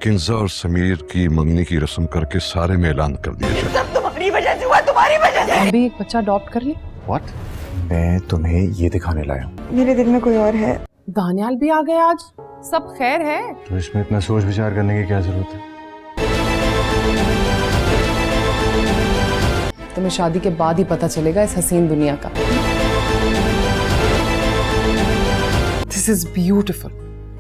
किंजा और समीर की मंगनी की रस्म करके सारे में ऐलान कर दिया जाए। सब तुम्हारी वजह से हुआ, तुम्हारी वजह से। अभी एक बच्चा अडॉप्ट कर ले। व्हाट? मैं तुम्हें ये दिखाने लाया हूँ। मेरे दिल में कोई और है। दानियाल भी आ गए आज। सब खैर है? तो इसमें इतना सोच विचार करने की क्या जरूरत है? तुम्हें शादी के बाद ही पता चलेगा इस हसीन दुनिया का। This is beautiful,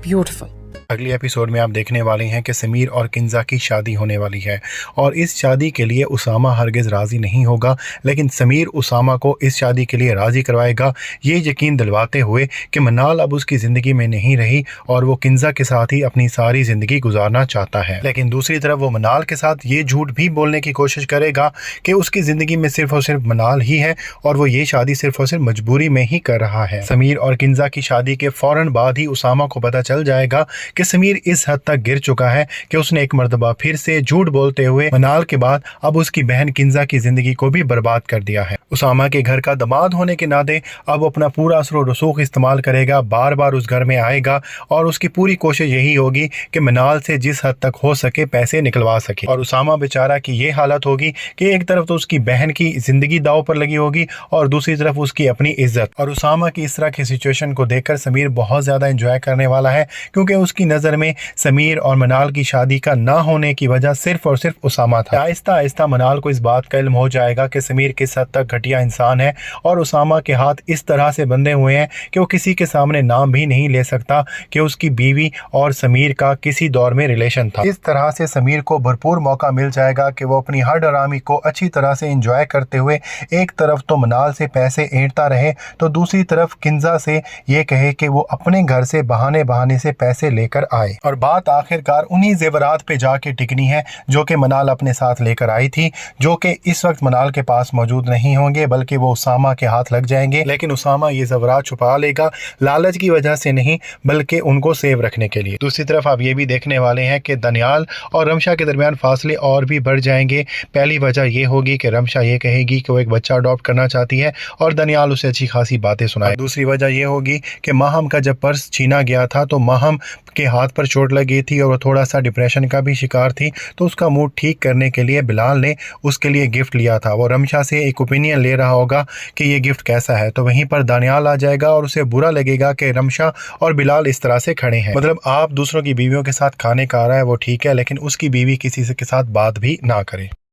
beautiful. अगली एपिसोड में आप देखने वाले हैं कि समीर और किंजा की शादी होने वाली है और इस शादी के लिए उसामा हरगिज़ राज़ी नहीं होगा, लेकिन समीर उसामा को इस शादी के लिए राज़ी करवाएगा, ये यकीन दिलवाते हुए कि मनाल अब उसकी ज़िंदगी में नहीं रही और वो किंजा के साथ ही अपनी सारी ज़िंदगी गुजारना चाहता है। लेकिन दूसरी तरफ वो मनाल के साथ ये झूठ भी बोलने की कोशिश करेगा कि उसकी ज़िंदगी में सिर्फ और सिर्फ मनाल ही है और वो ये शादी सिर्फ और सिर्फ मजबूरी में ही कर रहा है। समीर और किंजा की शादी के फ़ौरन बाद ही उसामा को पता चल जाएगा कि समीर इस हद तक गिर चुका है कि उसने एक मर्तबा फिर से झूठ बोलते हुए मनाल के बाद अब उसकी बहन किंजा की जिंदगी को भी बर्बाद कर दिया है। उसामा के घर का दामाद होने के नाते अब अपना पूरा असर और रसूख इस्तेमाल करेगा, बार बार उस घर में आएगा और उसकी पूरी कोशिश यही होगी कि मनाल से जिस हद तक हो सके पैसे निकलवा सके। और उसामा बेचारा की ये हालत होगी कि एक तरफ तो उसकी बहन की जिंदगी दाव पर लगी होगी और दूसरी तरफ उसकी अपनी इज्जत। और उसामा की इस तरह की सिचुएशन को देखकर समीर बहुत ज्यादा एंजॉय करने वाला है, क्योंकि उसकी नजर में समीर और मनाल की शादी का ना होने की वजह सिर्फ और सिर्फ उसामा था। आहिस्ता आहिस्ता मनाल को इस बात का इल्म हो जाएगा कि समीर किस हद तक घटिया इंसान है और उसामा के हाथ इस तरह से बंधे हुए हैं कि वो किसी के सामने नाम भी नहीं ले सकता कि उसकी बीवी और समीर का किसी दौर में रिलेशन था। इस तरह से समीर को भरपूर मौका मिल जाएगा कि वो अपनी हर डरामी को अच्छी तरह से एंजॉय करते हुए एक तरफ तो मनाल से पैसे ऐंठता रहे तो दूसरी तरफ किंजा से ये कहे कि वो अपने घर से बहाने बहाने से पैसे लेकर आए। और बात आखिरकार उन्हीं जेवरात पे जाके टिकनी है जो कि मनाल अपने साथ लेकर आई थी, जो कि इस वक्त मनाल के पास मौजूद नहीं होंगे बल्कि वो उसामा के हाथ लग जाएंगे। लेकिन उसामा ये जेवरात छुपा लेगा, लालच की वजह से नहीं बल्कि उनको सेव रखने के लिए। दूसरी तरफ आप ये भी देखने वाले हैं कि दानियाल और रमशा के दरमियान फासले और भी बढ़ जाएंगे। पहली वजह ये होगी कि रमशा ये कहेगी कि वो एक बच्चा अडॉप्ट करना चाहती है और दानियाल उसे अच्छी खासी बातें सुनाए। दूसरी वजह ये होगी कि माहम का जब पर्स छीना गया था तो माहम के हाथ पर चोट लगी थी और वो थोड़ा सा डिप्रेशन का भी शिकार थी, तो उसका मूड ठीक करने के लिए बिलाल ने उसके लिए गिफ्ट लिया था। वो रमशा से एक ओपिनियन ले रहा होगा कि ये गिफ्ट कैसा है, तो वहीं पर दानियाल आ जाएगा और उसे बुरा लगेगा कि रमशा और बिलाल इस तरह से खड़े हैं। मतलब आप दूसरों की बीवियों के साथ खाने का आ रहा है वो ठीक है, लेकिन उसकी बीवी किसी से के साथ बात भी ना करे।